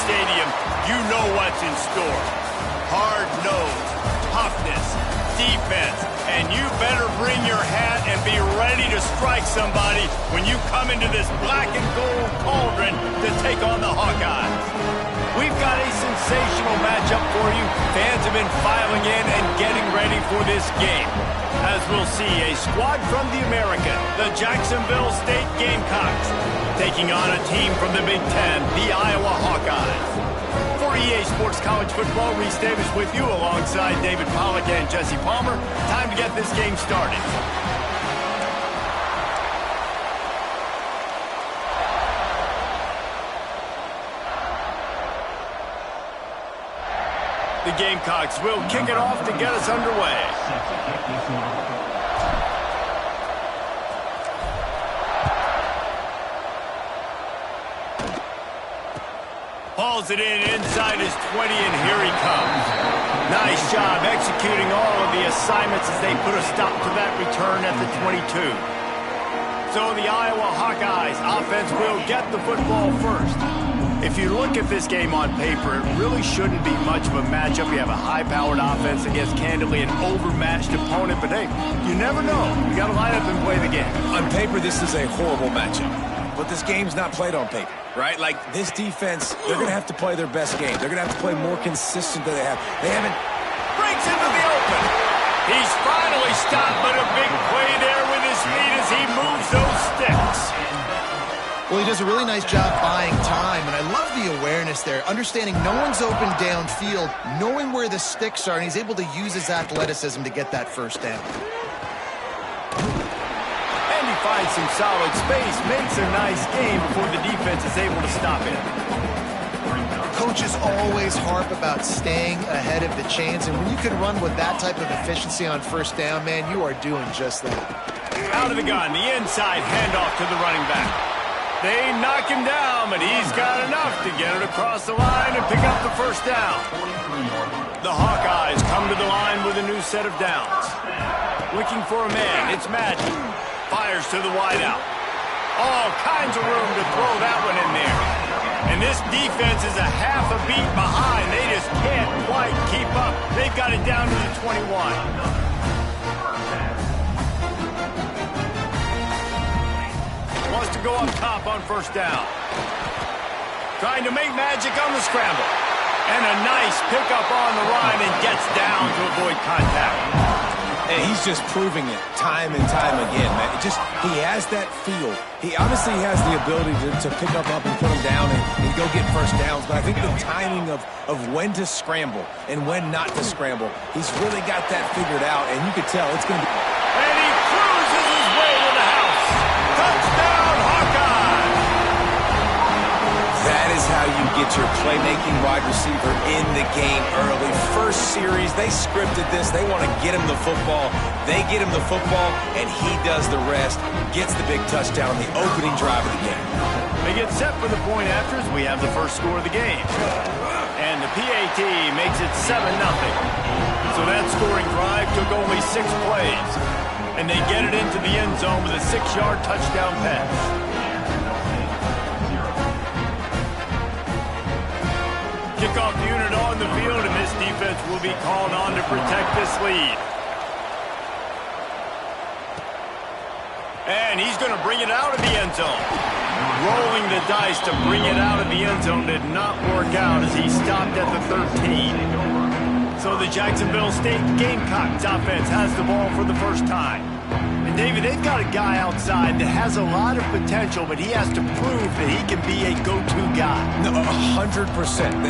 stadium, you know what's in store. Hard nose, toughness, defense, and you better bring your hat and be ready to strike somebody when you come into this black and gold cauldron to take on the Hawkeyes. We've got a sensational matchup for you. Fans have been filing in and getting ready for this game. As we'll see, a squad from the American, the Jacksonville State Gamecocks, taking on a team from the Big Ten, the Iowa Hawkeyes. For EA Sports College Football, Reese Davis with you alongside David Pollack and Jesse Palmer. Time to get this game started. The Gamecocks will kick it off to get us underway. Hauls it in inside his 20, and here he comes. Nice job executing all of the assignments as they put a stop to that return at the 22. So the Iowa Hawkeyes offense will get the football first. If you look at this game on paper, it really shouldn't be much of a matchup. You have a high-powered offense against, candidly, an overmatched opponent. But, hey, you never know. You got to line up and play the game. On paper, this is a horrible matchup. But this game's not played on paper, right? Like, this defense, they're going to have to play their best game. They're going to have to play more consistent than they have. They haven't... Breaks into the open. He's finally stopped, but a big play there with his feet as he moves those sticks. Well, he does a really nice job buying time, and I love the awareness there, understanding no one's open downfield, knowing where the sticks are, and he's able to use his athleticism to get that first down. And he finds some solid space, makes a nice game before the defense is able to stop it. Coaches always harp about staying ahead of the chains, and when you can run with that type of efficiency on first down, man, you are doing just that. Out of the gun, the inside handoff to the running back. They knock him down, but he's got enough to get it across the line and pick up the first down. The Hawkeyes come to the line with a new set of downs. Looking for a man, it's Magic. Fires to the wideout. All kinds of room to throw that one in there. And this defense is a half a beat behind. They just can't quite keep up. They've got it down to the 21. Wants to go up top on first down. Trying to make magic on the scramble. And a nice pickup on the run and gets down to avoid contact. And he's just proving it time and time again, man. He has that feel. He obviously has the ability to pick up and put him down and go get first downs. But I think the timing of when to scramble and when not to scramble, he's really got that figured out. And you could tell it's going to be... And he cruises his way to the house. Touchdown, Hawkeye! That is how you get your playmaking wide receiver in the game early. First series, they scripted this. They want to get him the football. They get him the football, and he does the rest. Gets the big touchdown, the opening drive of the game. They get set for the point afters. We have the first score of the game. And the PAT makes it 7-0. So that scoring drive took only 6 plays. And they get it into the end zone with a 6-yard touchdown pass. Kickoff unit on the field, and this defense will be called on to protect this lead. And he's going to bring it out of the end zone. Rolling the dice to bring it out of the end zone did not work out as he stopped at the 13. So the Jacksonville State Gamecocks offense has the ball for the first time. And David, they've got a guy outside that has a lot of potential, but he has to prove that he can be a go-to guy. No, 100%.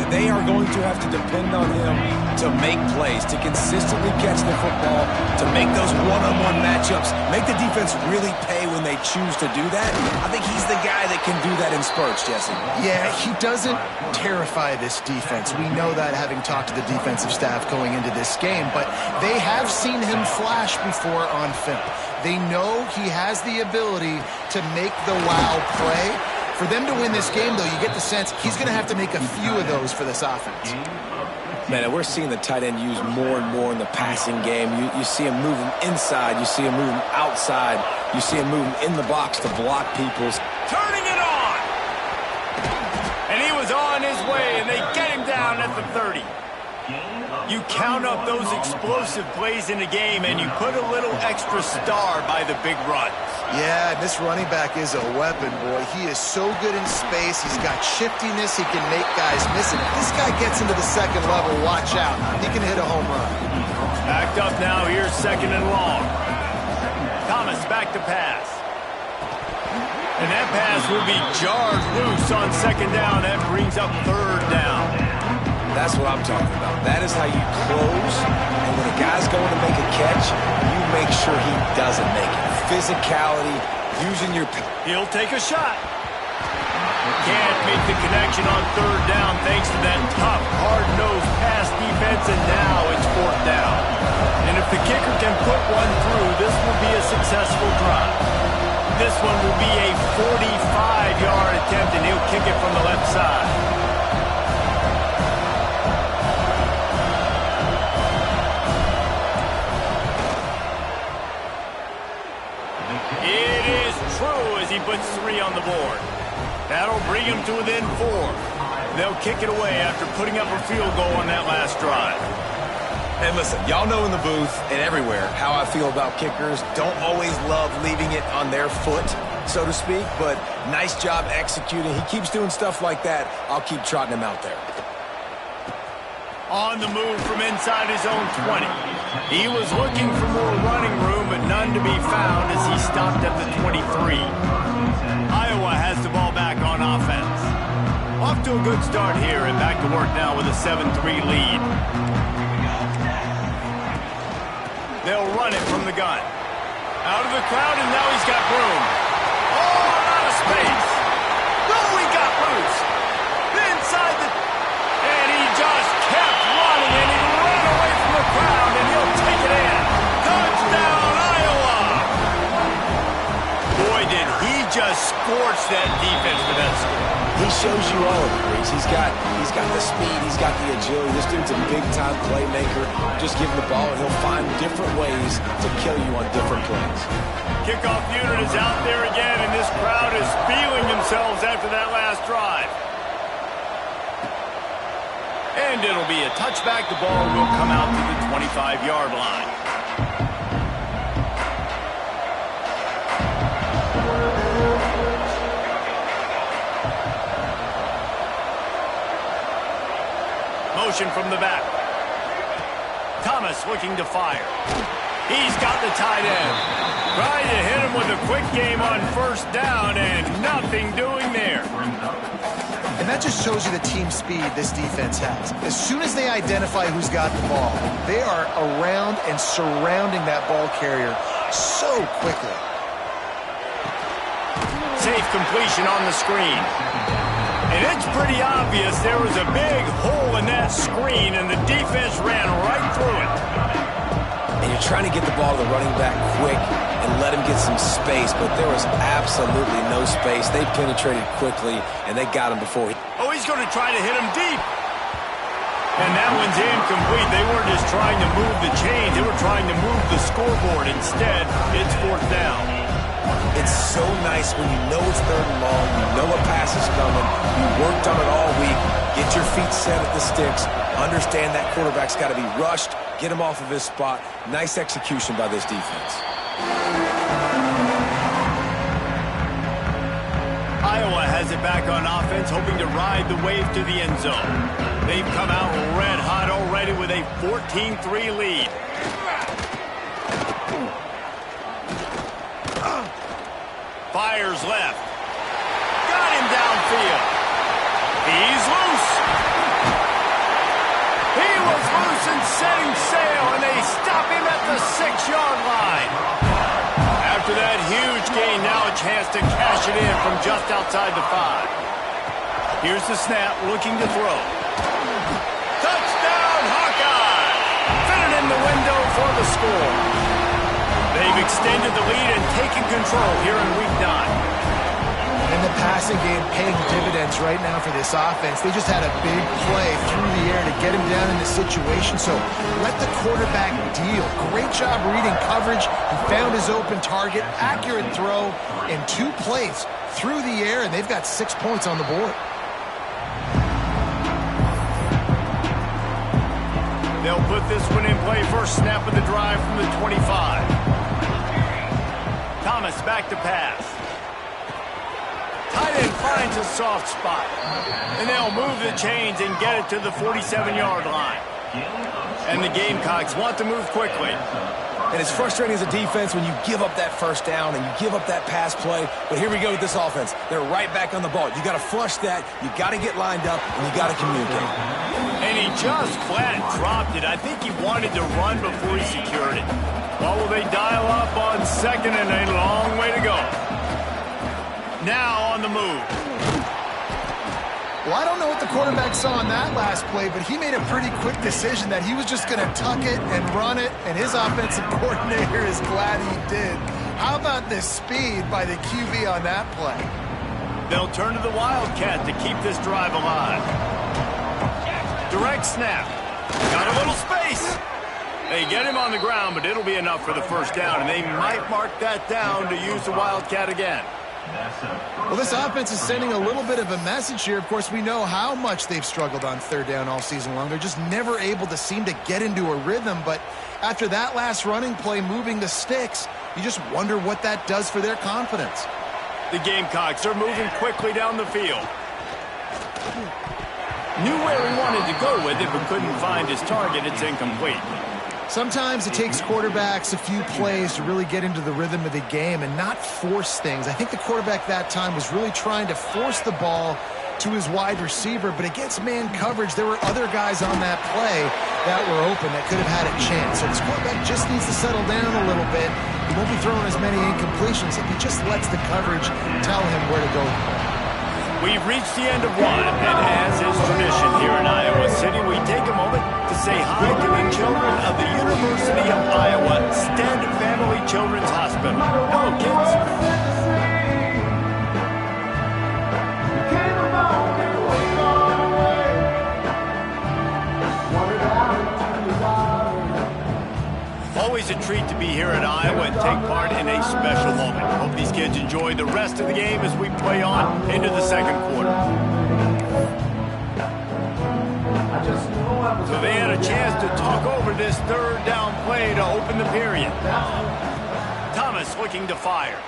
They are going to have to depend on him to make plays, to consistently catch the football, to make those one-on-one matchups, make the defense really pay when they choose to do that. I think he's the guy that can do that in spurts, Jesse. Yeah, he doesn't terrify this defense. We know that having talked to the defensive staff going into this game, but they have seen him flash before on film. They know he has the ability to make the wow play. For them to win this game, though, you get the sense he's going to have to make a few of those for this offense. Man, we're seeing the tight end used more and more in the passing game. You see him moving inside. You see him moving outside. You see him moving in the box to block people's. Turning it on! And he was on his way, and they You count up those explosive plays in the game, and you put a little extra star by the big run. Yeah, this running back is a weapon, boy. He is so good in space. He's got shiftiness. He can make guys miss it. If this guy gets into the second level, watch out. He can hit a home run. Backed up now. Here's second and long. Thomas back to pass. And that pass will be jarred loose on second down. That brings up third down. That's what I'm talking about. That is how you close. And when a guy's going to make a catch, you make sure he doesn't make it. Physicality, using your... He'll take a shot. Can't make the connection on third down thanks to that tough, hard-nosed pass defense, and now it's fourth down. And if the kicker can put one through, this will be a successful drive. This one will be a 45-yard attempt, and he'll kick it from the left side. It is true as he puts 3 on the board. That'll bring him to within 4. They'll kick it away after putting up a field goal on that last drive. And listen, y'all know in the booth and everywhere how I feel about kickers. Don't always love leaving it on their foot, so to speak, but nice job executing. He keeps doing stuff like that. I'll keep trotting him out there. On the move from inside his own 20. He was looking for more running room, but none to be found as he stopped at the 23. Iowa has the ball back on offense. Off to a good start here and back to work now with a 7-3 lead. They'll run it from the gun. Out of the crowd, and now he's got room. Oh, out of space. Oh, he got loose. Inside the... And he just kept running, and he ran away from the crowd, and he'll take it in. Touchdown, Iowa! Boy, did he just scorch that defense with that score. He shows you all of it, Reese. He's got the speed, he's got the agility. This dude's a big-time playmaker. Just give him the ball, and he'll find different ways to kill you on different plays. Kickoff unit is out there again, and this crowd is feeling themselves after that last drive. And it'll be a touchback. The ball will come out to the 25-yard line. Motion from the back. Thomas looking to fire. He's got the tight end. Trying to hit him with a quick game on first down, and nothing doing there. And that just shows you the team speed this defense has. As soon as they identify who's got the ball, they are around and surrounding that ball carrier so quickly. Safe completion on the screen. And it's pretty obvious there was a big hole in that screen, and the defense ran right through it. And you're trying to get the ball to the running back quick and let him get some space, but there was absolutely no space. They penetrated quickly, and they got him before he... Oh, he's going to try to hit him deep. And that one's incomplete. They weren't just trying to move the chains. They were trying to move the scoreboard. Instead, it's fourth down. It's so nice when you know it's third and long, you know a pass is coming, you worked on it all week, get your feet set at the sticks, understand that quarterback's got to be rushed, get him off of his spot. Nice execution by this defense. Iowa has it back on offense, hoping to ride the wave to the end zone. They've come out red hot already with a 14-3 lead. Fires left. Got him downfield. He's loose. He was loose and setting sail, and they stop him at the 6-yard line. After that huge gain, now a chance to cash it in from just outside the 5. Here's the snap, looking to throw. Touchdown, Hawkeye! Fitted in the window for the score. They've extended the lead and taken control here in Week 9. And the passing game paying dividends right now for this offense. They just had a big play through the air to get him down in the situation. So let the quarterback deal. Great job reading coverage. He found his open target. Accurate throw in 2 plays through the air, and they've got 6 points on the board. They'll put this one in play. First snap of the drive from the 25. Thomas back to pass. Tight end finds a soft spot. And they'll move the chains and get it to the 47-yard line. And the Gamecocks want to move quickly. And it's frustrating as a defense when you give up that first down and you give up that pass play. But here we go with this offense. They're right back on the ball. You got to flush that. You got to get lined up, and you got to communicate. And he just flat dropped it. I think he wanted to run before he secured it. Well, will they dial up on second and a long way to go? Now on the move. Well, I don't know what the quarterback saw in that last play, but he made a pretty quick decision that he was just going to tuck it and run it, and his offensive coordinator is glad he did. How about the speed by the QB on that play? They'll turn to the Wildcat to keep this drive alive. Direct snap. Got a little space. They get him on the ground, but it'll be enough for the first down, and they might mark that down to use the Wildcat again. Well, this offense is sending a little bit of a message here. Of course, we know how much they've struggled on third down all season long. They're just never able to seem to get into a rhythm. But after that last running play, moving the sticks, you just wonder what that does for their confidence. The Gamecocks are moving quickly down the field. Knew where he wanted to go with it, but couldn't find his target. It's incomplete. Sometimes it takes quarterbacks a few plays to really get into the rhythm of the game and not force things. I think the quarterback that time was really trying to force the ball to his wide receiver, but against man coverage, there were other guys on that play that were open that could have had a chance. So this quarterback just needs to settle down a little bit. He won't be throwing as many incompletions if he just lets the coverage tell him where to go. We've reached the end of one, and as is tradition here in Iowa City, we take a moment to say hi to the children of the University of Iowa Stead Family Children's Hospital. Hello, kids. Always a treat to be here at Iowa and take part in a special moment. Hope these kids enjoy the rest of the game as we play on into the second quarter. So they had a chance to talk over this third down play to open the period. Thomas looking to fire.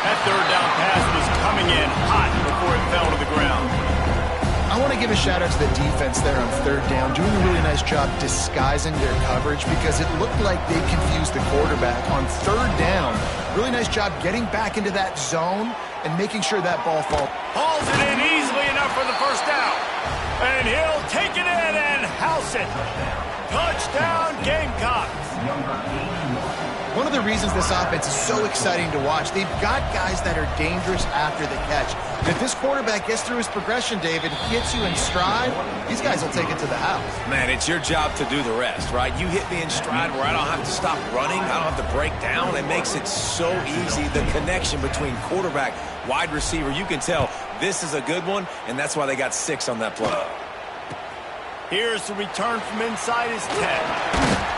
That third down pass was coming in hot before it fell to the ground. I want to give a shout out to the defense there on third down, doing a really nice job disguising their coverage because it looked like they confused the quarterback on third down. Really nice job getting back into that zone and making sure that ball falls. Hauls it in easily enough for the first down. And he'll take it in and house it. Touchdown, Gamecocks. One of the reasons this offense is so exciting to watch, they've got guys that are dangerous after the catch. And if this quarterback gets through his progression, David, gets you in stride, these guys will take it to the house. Man, it's your job to do the rest, right? You hit me in stride where I don't have to stop running. I don't have to break down. It makes it so easy. The connection between quarterback, wide receiver, you can tell this is a good one, and that's why they got 6 on that play. Here's the return from inside his 10.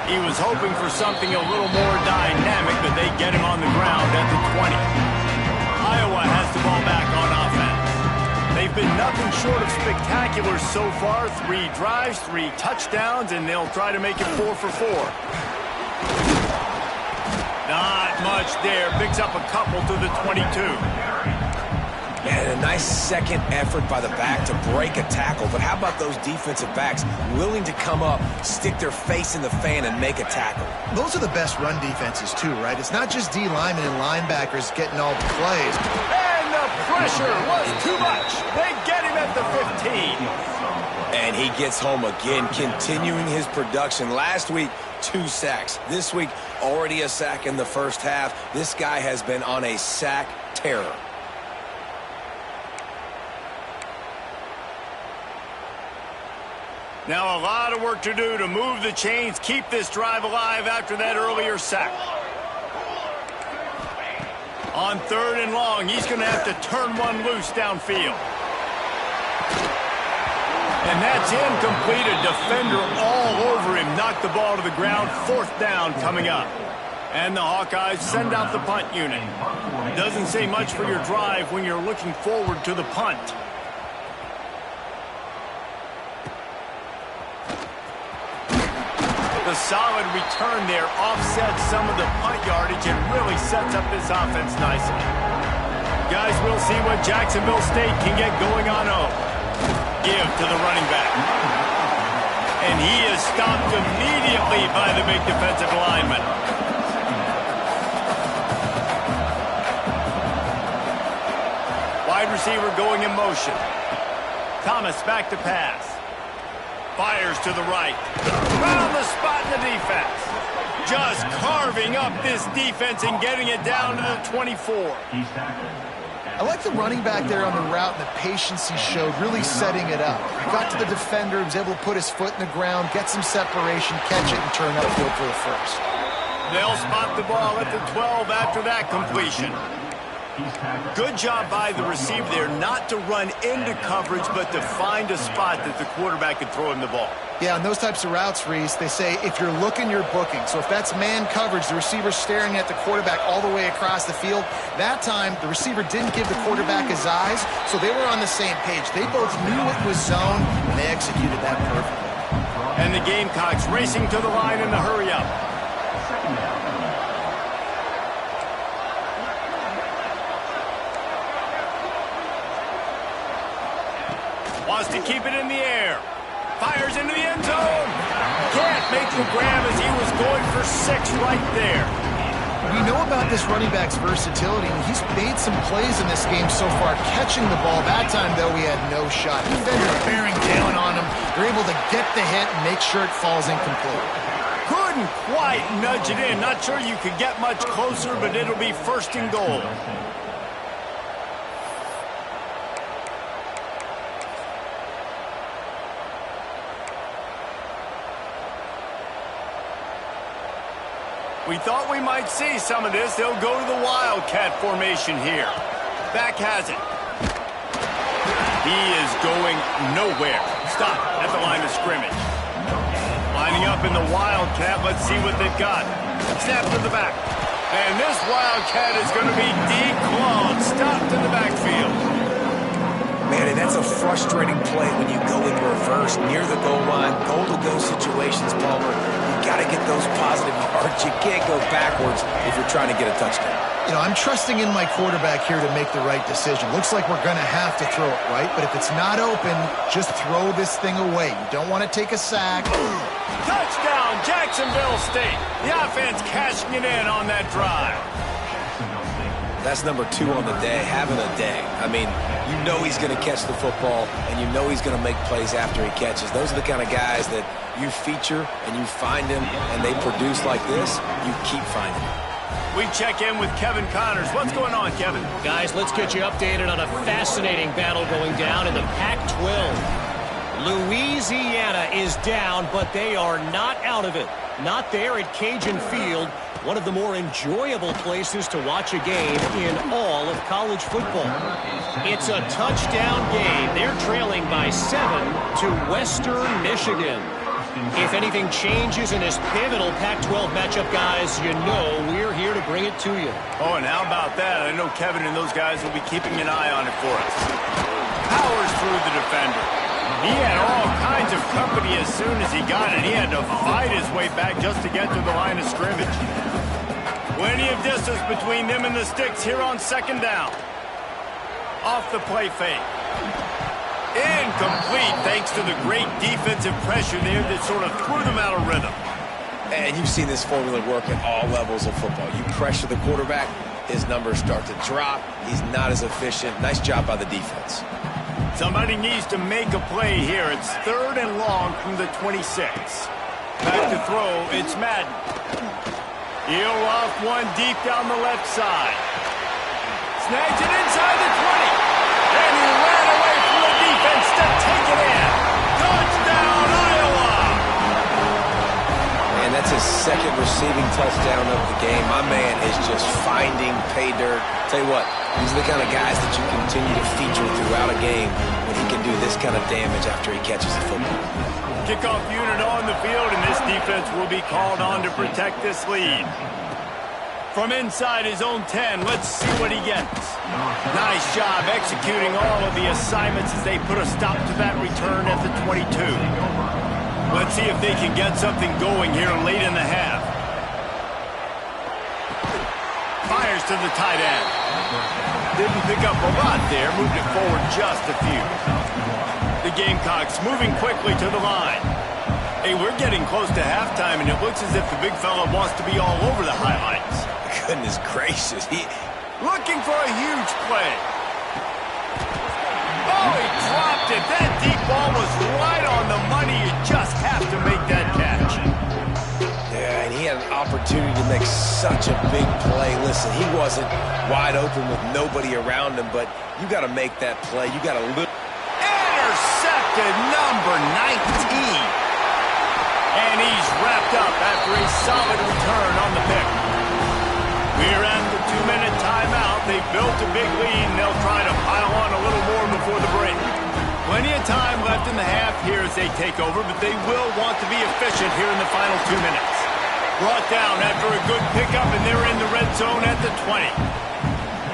He was hoping for something a little more dynamic, but they get him on the ground at the 20. Iowa has the ball back on offense. They've been nothing short of spectacular so far. 3 drives, 3 touchdowns, and they'll try to make it 4 for 4. Not much there. Picks up a couple to the 22. And a nice second effort by the back to break a tackle. But how about those defensive backs willing to come up, stick their face in the fan, and make a tackle? Those are the best run defenses, too, right? It's not just D linemen and linebackers getting all the plays. And the pressure was too much. They get him at the 15. And he gets home again, continuing his production. Last week, 2 sacks. This week, already a sack in the first half. This guy has been on a sack terror. Now a lot of work to do to move the chains, keep this drive alive after that earlier sack. On third and long, he's going to have to turn one loose downfield. And that's incomplete. A defender all over him. Knocked the ball to the ground. 4th down coming up. And the Hawkeyes send out the punt unit. Doesn't say much for your drive when you're looking forward to the punt. solid return there offsets some of the punt yardage and really sets up this offense nicely. Guys, we'll see what Jacksonville State can get going on home. Give to the running back. And he is stopped immediately by the big defensive lineman. Wide receiver going in motion. Thomas back to pass. Fires to the right. Found the spot in the defense. Just carving up this defense and getting it down to the 24. I like the running back there on the route and the patience he showed, really setting it up. Got to the defender, was able to put his foot in the ground, get some separation, catch it, and turn upfield for the first. They'll spot the ball at the 12 after that completion. Good job by the receiver there not to run into coverage, but to find a spot that the quarterback could throw him the ball. Yeah, on those types of routes, Reese, they say if you're looking, you're booking. So if that's man coverage, the receiver's staring at the quarterback all the way across the field. That time, the receiver didn't give the quarterback his eyes, so they were on the same page. They both knew it was zone, and they executed that perfectly. And the Gamecocks racing to the line in the hurry-up. Wants to keep it in the air. Fires into the end zone. Can't make the grab as he was going for 6 right there. We know about this running back's versatility, and he's made some plays in this game so far, catching the ball. That time, though, he had no shot. Defender bearing down on him. They're able to get the hit and make sure it falls incomplete. Couldn't quite nudge it in. Not sure you could get much closer, but it'll be 1st and goal. We thought we might see some of this. They'll go to the Wildcat formation here. Back has it. He is going nowhere. Stop at the line of scrimmage. Lining up in the Wildcat. Let's see what they've got. Snap to the back. And this Wildcat is going to be declawed. Stopped in the backfield. Man, and that's a frustrating play when you go in reverse near the goal line. Goal-to-go situations, Palmer. You got to get those positive yards. You can't go backwards if you're trying to get a touchdown. You know, I'm trusting in my quarterback here to make the right decision. Looks like we're going to have to throw it, right? But if it's not open, just throw this thing away. You don't want to take a sack. Touchdown, Jacksonville State. The offense cashing it in on that drive. That's number 2 on the day, having a day. I mean, you know he's going to catch the football, and you know he's going to make plays after he catches. Those are the kind of guys that you feature and you find them, and they produce like this, you keep finding them. We check in with Kevin Connors. What's going on, Kevin? Guys, let's get you updated on a fascinating battle going down in the Pac-12. Louisiana is down, but they are not out of it. Not there at Cajun Field, one of the more enjoyable places to watch a game in all of college football. It's a touchdown game. They're trailing by 7 to Western Michigan. If anything changes in this pivotal Pac-12 matchup, guys, you know we're here to bring it to you. Oh, and how about that? I know Kevin and those guys will be keeping an eye on it for us. Powers through the defender. He had all kinds of company as soon as he got it. He had to fight his way back just to get to the line of scrimmage. Plenty of distance between them and the sticks here on 2nd down. Off the play fake. Incomplete thanks to the great defensive pressure there that sort of threw them out of rhythm. And you've seen this formula work at all levels of football. You pressure the quarterback, his numbers start to drop. He's not as efficient. Nice job by the defense. Somebody needs to make a play here. It's 3rd and long from the 26. Back to throw, it's Madden. He'll off one deep down the left side. Snags it inside the 20. And he ran away from the defense to take it in. Touchdown, Iowa! And that's his 2nd receiving touchdown of the game. My man is just finding pay dirt. Tell you what, these are the kind of guys that you continue to feature throughout a game when he can do this kind of damage after he catches the football. Kickoff unit on the field, and this defense will be called on to protect this lead. From inside his own 10, let's see what he gets. Nice job executing all of the assignments as they put a stop to that return at the 22. Let's see if they can get something going here late in the half. Fires to the tight end. Didn't pick up a lot there, moved it forward just a few. The Gamecocks moving quickly to the line. Hey, we're getting close to halftime, and it looks as if the big fella wants to be all over the highlights. Goodness gracious. Looking for a huge play. Oh, he dropped it. That deep ball was right on the money. You just have to make that catch. Yeah, and he had an opportunity to make such a big play. Listen, he wasn't wide open with nobody around him, but you got to make that play. You got to look. Intercepted, number 19. And he's wrapped up after a solid return on the pick. We're at the 2-minute timeout. They built a big lead, and they'll try to pile on a little more before the break. Plenty of time left in the half here as they take over, but they will want to be efficient here in the final 2 minutes. Brought down after a good pickup, and they're in the red zone at the 20.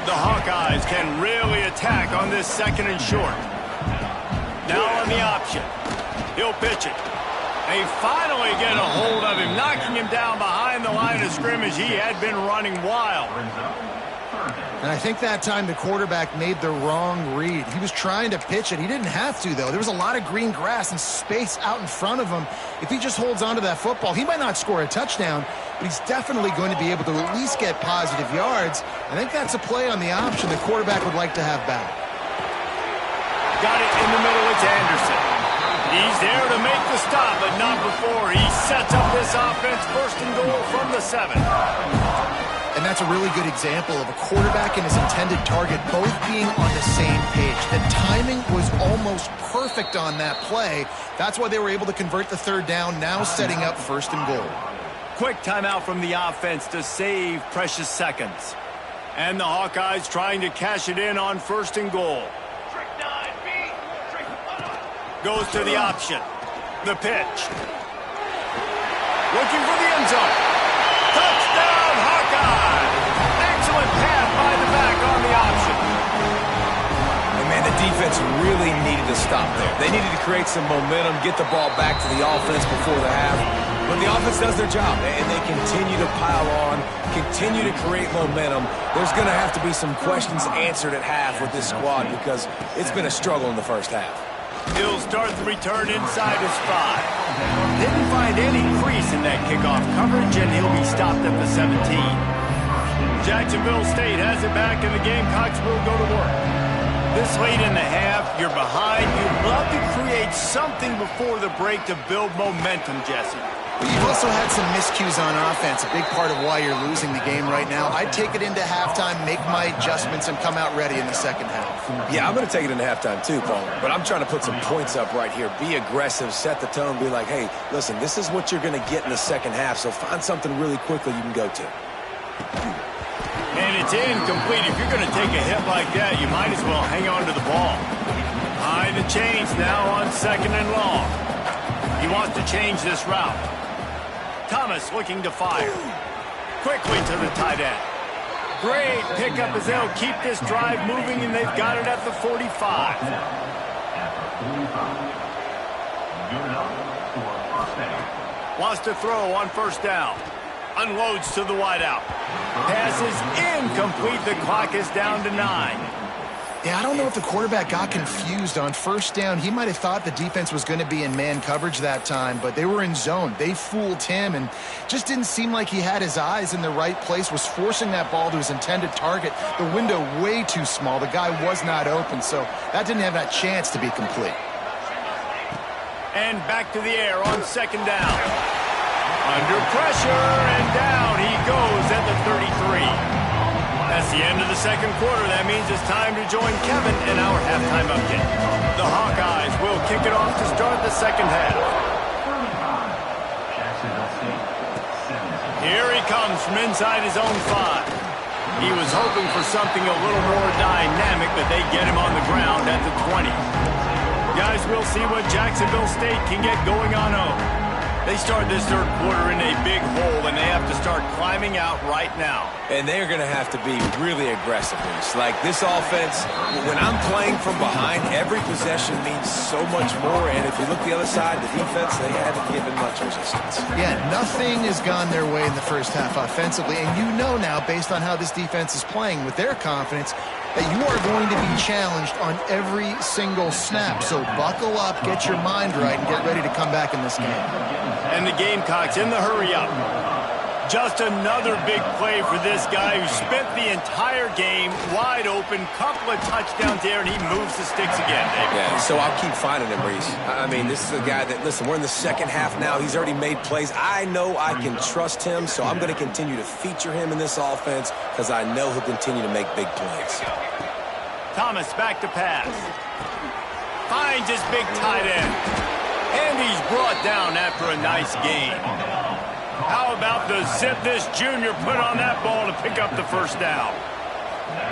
The Hawkeyes can really attack on this 2nd and short. Now on the option. He'll pitch it. They finally get a hold of him, knocking him down behind the line of scrimmage. He had been running wild. And I think that time the quarterback made the wrong read. He was trying to pitch it. He didn't have to, though. There was a lot of green grass and space out in front of him. If he just holds on to that football, he might not score a touchdown, but he's definitely going to be able to at least get positive yards. I think that's a play on the option the quarterback would like to have back. Got it in the middle. It's Anderson. He's there to make the stop, but not before. He sets up this offense 1st and goal from the 7. And that's a really good example of a quarterback and his intended target both being on the same page. The timing was almost perfect on that play. That's why they were able to convert the 3rd down, now setting up 1st and goal. Quick timeout from the offense to save precious seconds. And the Hawkeyes trying to cash it in on 1st and goal. Goes to the option. The pitch. Looking for the end zone. Touchdown, Hawkeye! Excellent pass by the back on the option. And man, the defense really needed to stop there. They needed to create some momentum, get the ball back to the offense before the half. But the offense does their job, and they continue to pile on, continue to create momentum. There's going to have to be some questions answered at half with this squad because it's been a struggle in the first half. He'll start the return inside his 5. Didn't find any crease in that kickoff coverage, and he'll be stopped at the 17. Jacksonville State has it back, and the Gamecocks will go to work. This late in the half, you're behind. You'd love to create something before the break to build momentum, Jesse. But you've also had some miscues on offense, a big part of why you're losing the game right now. I'd take it into halftime, make my adjustments, and come out ready in the 2nd half. Yeah, I'm going to take it into halftime too, Paul. But I'm trying to put some points up right here. Be aggressive, set the tone, be like, hey, listen, this is what you're going to get in the 2nd half, so find something really quickly you can go to. And it's incomplete. If you're going to take a hit like that, you might as well hang on to the ball. Behind the chains now on 2nd and long. He wants to change this route. Thomas looking to fire. Quickly to the tight end. Great pickup as they'll keep this drive moving, and they've got it at the 45. Wants to throw on 1st down. Unloads to the wideout. Pass is incomplete. The clock is down to 9. Yeah, I don't know if the quarterback got confused on 1st down. He might have thought the defense was going to be in man coverage that time, but they were in zone. They fooled him and just didn't seem like he had his eyes in the right place, was forcing that ball to his intended target. The window way too small. The guy was not open, so that didn't have that chance to be complete. And back to the air on 2nd down. Under pressure, and down he goes at the 33. That's the end of the 2nd quarter. That means it's time to join Kevin in our halftime update. The Hawkeyes will kick it off to start the 2nd half. Here he comes from inside his own 5. He was hoping for something a little more dynamic, but they get him on the ground at the 20. Guys, we'll see what Jacksonville State can get going on 0. They start this third quarter in a big hole, and they have to start climbing out right now. And they're going to have to be really aggressive. Like this offense, when I'm playing from behind, every possession means so much more. And if you look the other side, the defense, they haven't given much resistance. Yeah, nothing has gone their way in the first half offensively. And you know now, based on how this defense is playing with their confidence, that you are going to be challenged on every single snap. So buckle up, get your mind right, and get ready to come back in this game. And the Gamecocks in the hurry-up. Just another big play for this guy who spent the entire game wide open, couple of touchdowns there, and he moves the sticks again, David. Yeah, so I'll keep finding him, Reese. I mean, this is a guy that, listen, we're in the second half now. He's already made plays. I know I can trust him, so I'm going to continue to feature him in this offense because I know he'll continue to make big plays. Thomas back to pass. Finds his big tight end. And he's brought down after a nice gain. How about the zip this junior put on that ball to pick up the first down?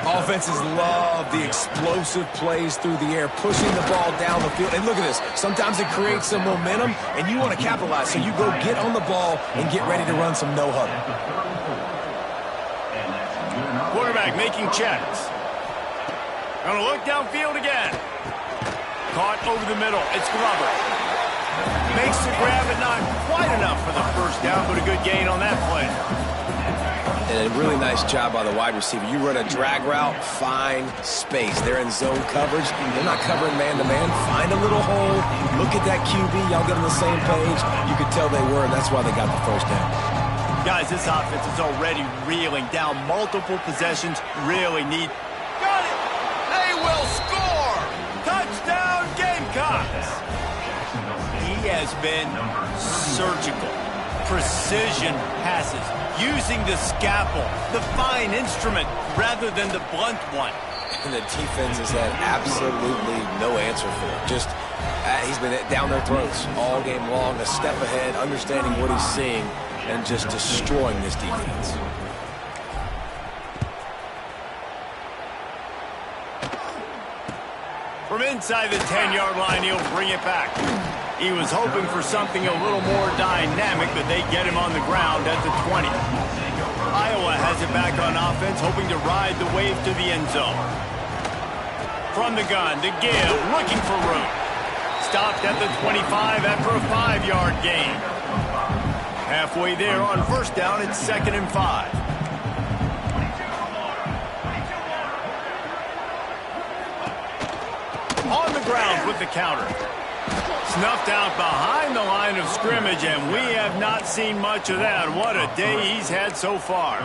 Offenses love the explosive plays through the air, pushing the ball down the field. And look at this. Sometimes it creates some momentum, and you want to capitalize. So you go get on the ball and get ready to run some no-huddle. Quarterback making checks. Gonna look downfield again. Caught over the middle. It's Glover. Makes the grab, but not quite enough for the first down, but a good gain on that play. And a really nice job by the wide receiver. You run a drag route, find space. They're in zone coverage. They're not covering man-to-man. Find a little hole. Look at that QB. Y'all get on the same page. You could tell they were, and that's why they got the first down. Guys, this offense is already reeling down multiple possessions. Really need... Got it! They will score! Touchdown, Gamecocks! He has been surgical. Precision passes. Using the scalpel, the fine instrument, rather than the blunt one. And the defense has had absolutely no answer for it. Just, he's been down their throats all game long, a step ahead, understanding what he's seeing, and just destroying this defense. From inside the 10-yard line, he'll bring it back. He was hoping for something a little more dynamic, but they get him on the ground at the 20. Iowa has it back on offense, hoping to ride the wave to the end zone. From the gun, to give, looking for room. Stopped at the 25 after a 5-yard gain. Halfway there on first down, it's 2nd and 5. On the ground with the counter. Snuffed out behind the line of scrimmage, and we have not seen much of that. What a day he's had so far.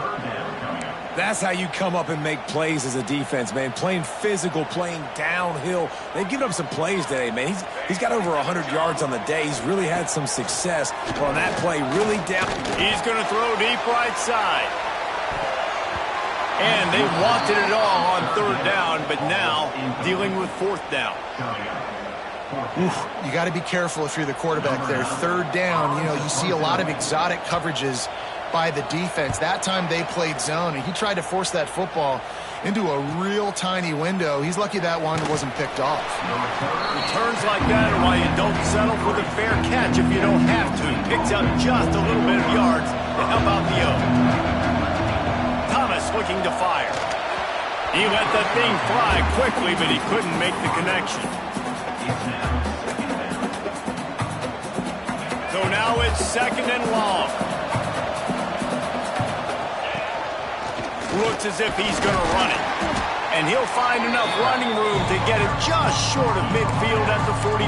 That's how you come up and make plays as a defense, man. Playing physical, playing downhill. They've given up some plays today, man. He's got over 100 yards on the day. He's really had some success. But on that play, really down. He's going to throw deep right side. And they wanted it all on 3rd down, but now dealing with 4th down. You got to be careful if you're the quarterback there. 3rd down, you know, you see a lot of exotic coverages by the defense. That time they played zone, and he tried to force that football into a real tiny window. He's lucky that one wasn't picked off. Returns like that are why you don't settle for the fair catch if you don't have to. Picks up just a little bit of yards to help out the O. Thomas looking to fire. He let the thing fly quickly, but he couldn't make the connection. So now it's 2nd and long. Looks as if he's going to run it. And he'll find enough running room to get it just short of midfield at the 49.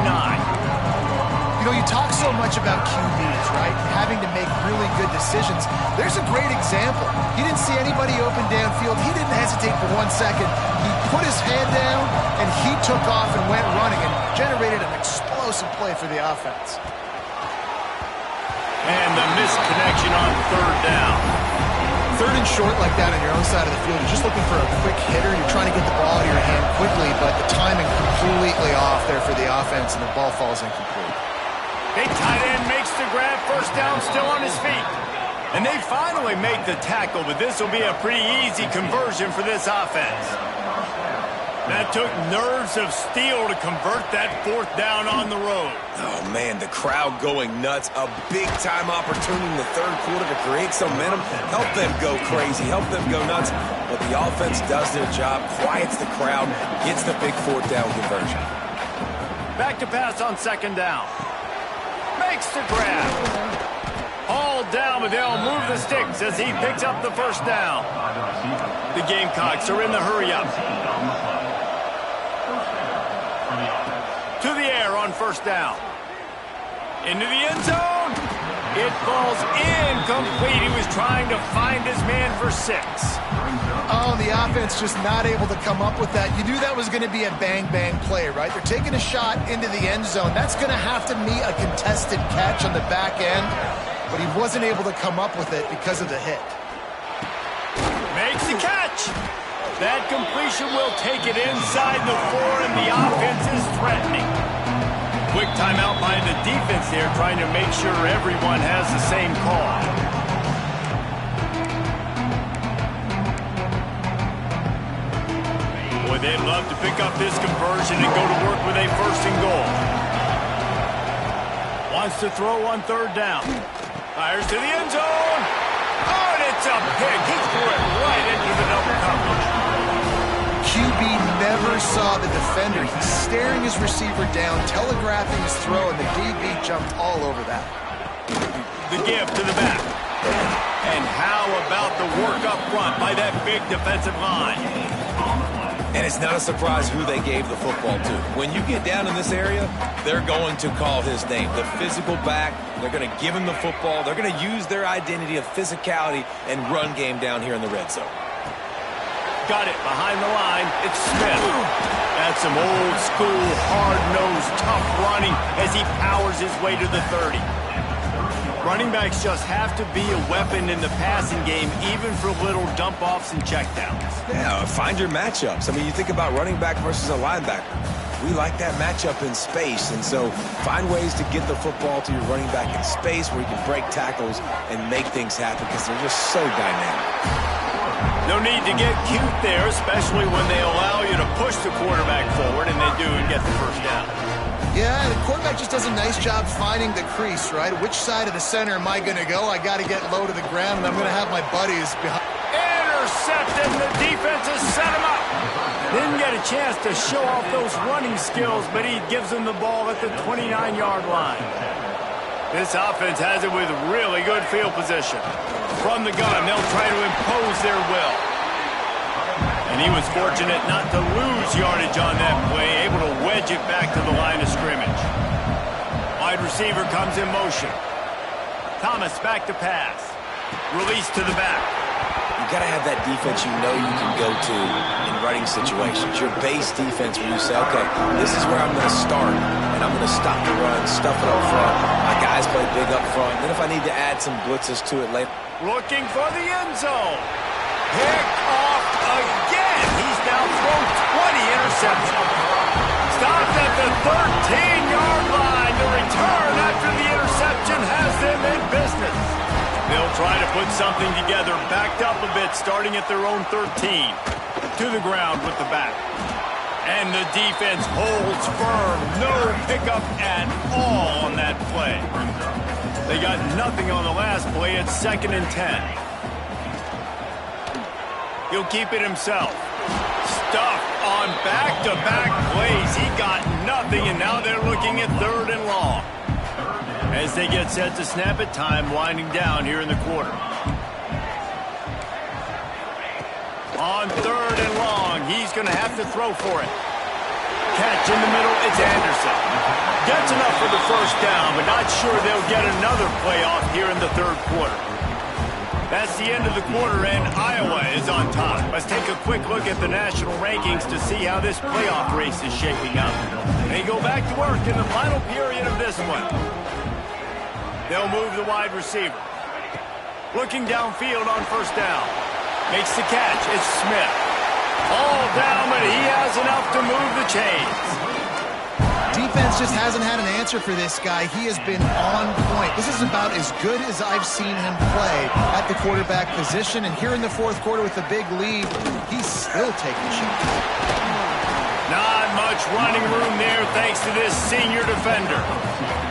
You know, you talk so much about QBs, right? Having to make really good decisions. There's a great example. He didn't see anybody open downfield. He didn't hesitate for 1 second. He put his hand down, and he took off and went running and generated an explosive play for the offense. And the missed connection on 3rd down. 3rd and short like that on your own side of the field. You're just looking for a quick hitter. You're trying to get the ball out of your hand quickly, but the timing completely off there for the offense, and the ball falls incomplete. Big tight end makes the grab. First down, still on his feet. And they finally make the tackle, but this will be a pretty easy conversion for this offense. That took nerves of steel to convert that fourth down on the road. Oh, man, the crowd going nuts. A big-time opportunity in the third quarter to create some momentum. Help them go crazy. Help them go nuts. But the offense does their job, quiets the crowd, gets the big fourth down conversion. Back to pass on second down. Makes the grab. All down, but they'll move the sticks as he picks up the first down. The Gamecocks are in the hurry-up. To the air on first down. Into the end zone. It falls incomplete. He was trying to find his man for 6. Oh, the offense just not able to come up with that. You knew that was going to be a bang-bang play, right? They're taking a shot into the end zone. That's going to have to meet a contested catch on the back end, but he wasn't able to come up with it because of the hit. Makes the catch. That completion will take it inside the 4, and the offense is threatening. Quick timeout by the defense there, trying to make sure everyone has the same call. Boy, they'd love to pick up this conversion and go to work with a first and goal. Wants to throw on third down. Fires to the end zone. Oh, and it's a pick. He threw it right into the double coverage. QB never saw the defender. He's staring his receiver down, telegraphing his throw, and the DB jumped all over that. The give to the back. And how about the work up front by that big defensive line? And it's not a surprise who they gave the football to. When you get down in this area, they're going to call his name. The physical back, they're going to give him the football. They're going to use their identity of physicality and run game down here in the red zone. Got it behind the line. It's Smith. That's some old school, hard-nosed, tough running as he powers his way to the 30. Running backs just have to be a weapon in the passing game, even for little dump-offs and checkdowns. Yeah, find your matchups. I mean, you think about running back versus a linebacker. We like that matchup in space, and so find ways to get the football to your running back in space where you can break tackles and make things happen because they're just so dynamic. No need to get cute there, especially when they allow you to push the quarterback forward, and they do and get the first down. Yeah, the quarterback just does a nice job finding the crease, right? Which side of the center am I going to go? I got to get low to the ground, and I'm going to have my buddies behind. Intercepted, and the defense has set him up. Didn't get a chance to show off those running skills, but he gives them the ball at the 29-yard line. This offense has it with really good field position. From the gun, they'll try to impose their will. And he was fortunate not to lose yardage on that play, able to wedge it back to the line of scrimmage. Wide receiver comes in motion. Thomas back to pass. Release to the back. You got to have that defense you know you can go to in running situations. Your base defense where you say, okay, this is where I'm going to start, and I'm going to stop the run, stuff it up front. My guys play big up front. Then if I need to add some blitzes to it later. Looking for the end zone. Picked off again. He's now thrown 20 interceptions. Stopped at the 13-yard line. The return after the interception has them in business. They'll try to put something together, backed up a bit, starting at their own 13. To the ground with the back. And the defense holds firm. No pickup at all on that play. They got nothing on the last play. It's 2nd and 10. He'll keep it himself. Stuffed on back-to-back plays. He got nothing, and now they're looking at 3rd and long. As they get set to snap it, time winding down here in the quarter. On 3rd and long, he's going to have to throw for it. Catch in the middle, it's Anderson. Gets enough for the first down, but not sure they'll get another play off here in the 3rd quarter. That's the end of the quarter, and Iowa is on top. Let's take a quick look at the national rankings to see how this playoff race is shaping up. They go back to work in the final period of this one. They'll move the wide receiver. Looking downfield on first down. Makes the catch. It's Smith. All down, but he has enough to move the chains. Defense just hasn't had an answer for this guy. He has been on point. This is about as good as I've seen him play at the quarterback position. And here in the 4th quarter with a big lead, he's still taking shots. running room there thanks to this senior defender.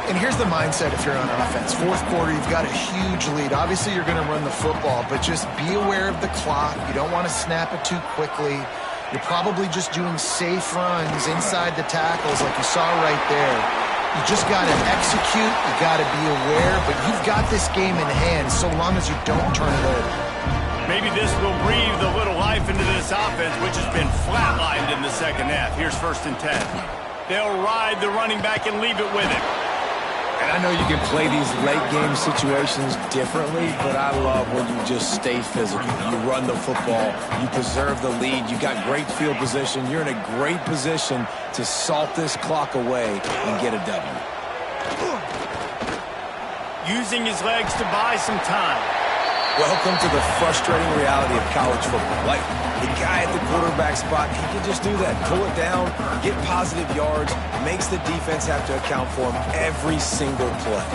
And here's the mindset if you're on offense. Fourth quarter, you've got a huge lead. Obviously, you're going to run the football, but just be aware of the clock. You don't want to snap it too quickly. You're probably just doing safe runs inside the tackles like you saw right there. You just got to execute. You got to be aware, but you've got this game in hand so long as you don't turn it over. Maybe this will breathe a little life into this offense, which has been flatlined in the second half. Here's 1st and 10. They'll ride the running back and leave it with him. And I know you can play these late-game situations differently, but I love when you just stay physical. You run the football. You preserve the lead. You got great field position. You're in a great position to salt this clock away and get a W. Using his legs to buy some time. Welcome to the frustrating reality of college football. Like, the guy at the quarterback spot, he can just do that. Pull it down, get positive yards, makes the defense have to account for him every single play.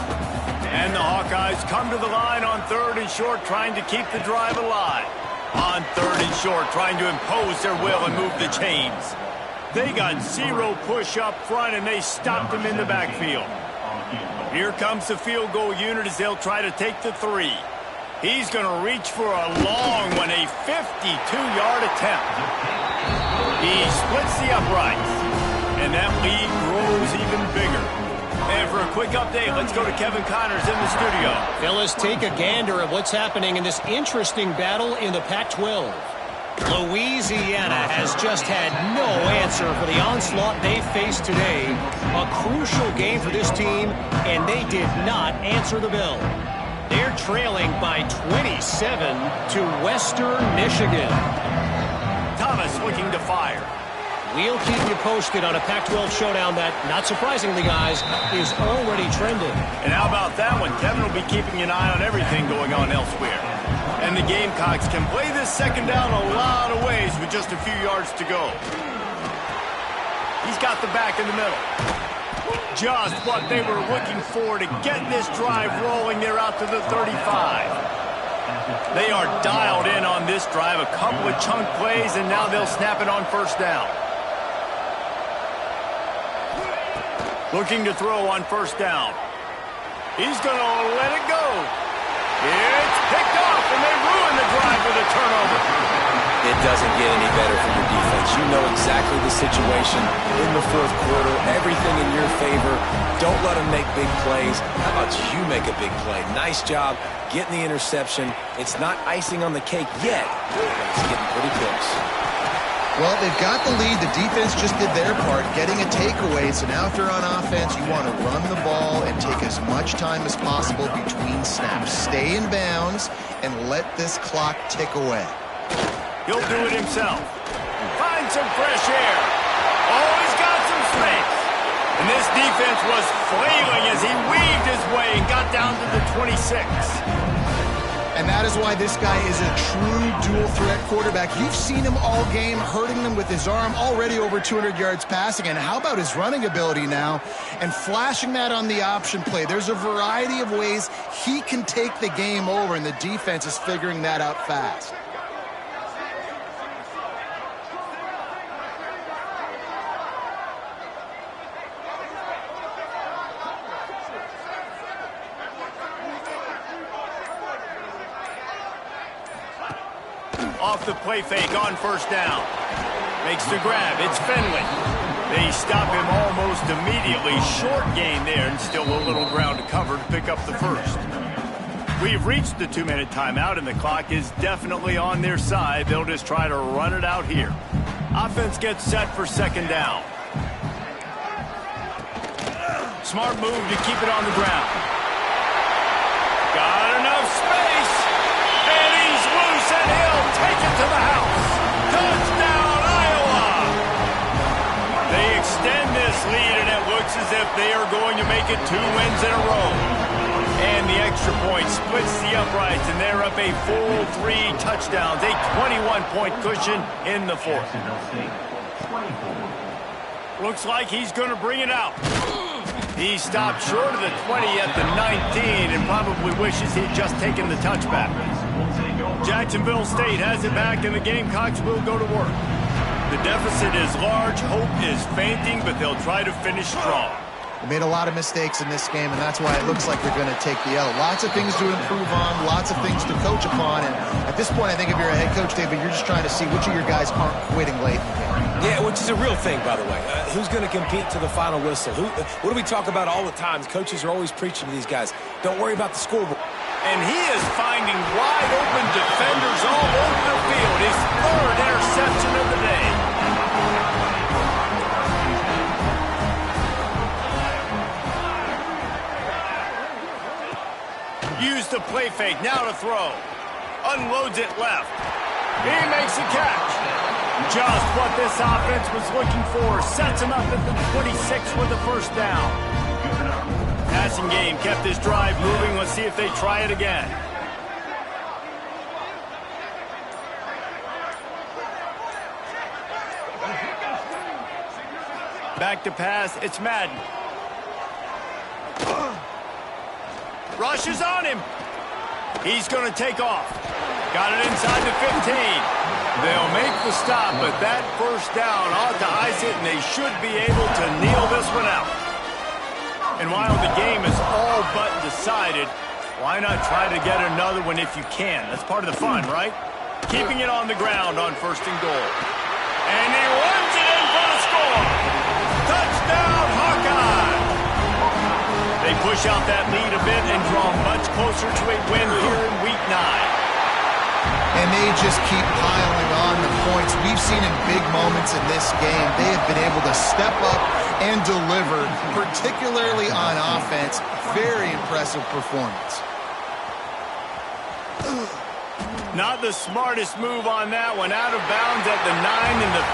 And the Hawkeyes come to the line on 3rd and short, trying to keep the drive alive. On 3rd and short, trying to impose their will and move the chains. They got 0 push up front, and they stopped him in the backfield. Here comes the field goal unit as they'll try to take the 3. He's going to reach for a long one, a 52-yard attempt. He splits the uprights, and that lead grows even bigger. And for a quick update, let's go to Kevin Connors in the studio. Fellas, take a gander at what's happening in this interesting battle in the Pac-12. Louisiana has just had no answer for the onslaught they faced today. A crucial game for this team, and they did not answer the bell. They're trailing by 27 to Western Michigan. Thomas looking to fire. We'll keep you posted on a Pac-12 showdown that, not surprisingly, guys, is already trending. And how about that one? Kevin will be keeping an eye on everything going on elsewhere. And the Gamecocks can play this second down a lot of ways with just a few yards to go. He's got the back in the middle. Just what they were looking for to get this drive rolling. They're out to the 35. They are dialed in on this drive. A couple of chunk plays, and now they'll snap it on 1st down. Looking to throw on 1st down. He's going to let it go. It's picked off, and they ruin the drive with a turnover. It doesn't get any better for your defense. You know exactly the situation in the 4th quarter. Everything in your favor. Don't let them make big plays. How about you make a big play? Nice job getting the interception. It's not icing on the cake yet, but it's getting pretty close. Well, they've got the lead. The defense just did their part, getting a takeaway. So now if you're on offense, you want to run the ball and take as much time as possible between snaps. Stay in bounds and let this clock tick away. He'll do it himself. Find some fresh air. Oh, he's got some space. And this defense was flailing as he weaved his way and got down to the 26. And that is why this guy is a true dual-threat quarterback. You've seen him all game, hurting them with his arm, already over 200 yards passing. And how about his running ability now and flashing that on the option play? There's a variety of ways he can take the game over, and the defense is figuring that out fast. Off the play fake on 1st down. Makes the grab. It's Finley. They stop him almost immediately. Short gain there, and still a little ground to cover to pick up the 1st. We've reached the 2-minute timeout, and the clock is definitely on their side. They'll just try to run it out here. Offense gets set for 2nd down. Smart move to keep it on the ground. Got enough space. And he's loose, and he'll take it to the house. Touchdown, Iowa! They extend this lead, and it looks as if they are going to make it 2 wins in a row. And the extra point splits the uprights, and they're up a full 3 touchdowns, a 21-point cushion in the 4th. Looks like he's going to bring it out. He stopped short of the 20 at the 19 and probably wishes he'd just taken the touchback. Jacksonville State has it back, and the Gamecocks will go to work. The deficit is large, hope is fainting, but they'll try to finish strong. They made a lot of mistakes in this game, and that's why it looks like they're going to take the L. Lots of things to improve on, lots of things to coach upon, and at this point, I think if you're a head coach, David, you're just trying to see which of your guys aren't quitting late in the game. Yeah, which is a real thing, by the way. Who's going to compete to the final whistle? What do we talk about all the time? Coaches are always preaching to these guys. Don't worry about the scoreboard. And he is finding wide-open defenders all over the field. His third interception of the day. Use the play fake, now to throw. Unloads it left. He makes a catch. Just what this offense was looking for. Sets him up at the 26 with the first down. Passing game kept this drive moving. Let's see if they try it again. Back to pass, it's Madden. Rushes on him. He's going to take off. Got it inside the 15. They'll make the stop, but that first down ought to ice it, and they should be able to kneel this one out. And while the game is all but decided, why not try to get another one if you can? That's part of the fun, right? Keeping it on the ground on 1st and goal. And he runs it in for the score. Touchdown, Hawkeye! They push out that lead a bit and draw much closer to a win here in Week 9. And they just keep piling on the points. We've seen in big moments in this game, they have been able to step up and deliver, particularly on offense. Very impressive performance. Not the smartest move on that one. Out of bounds at the 9 and the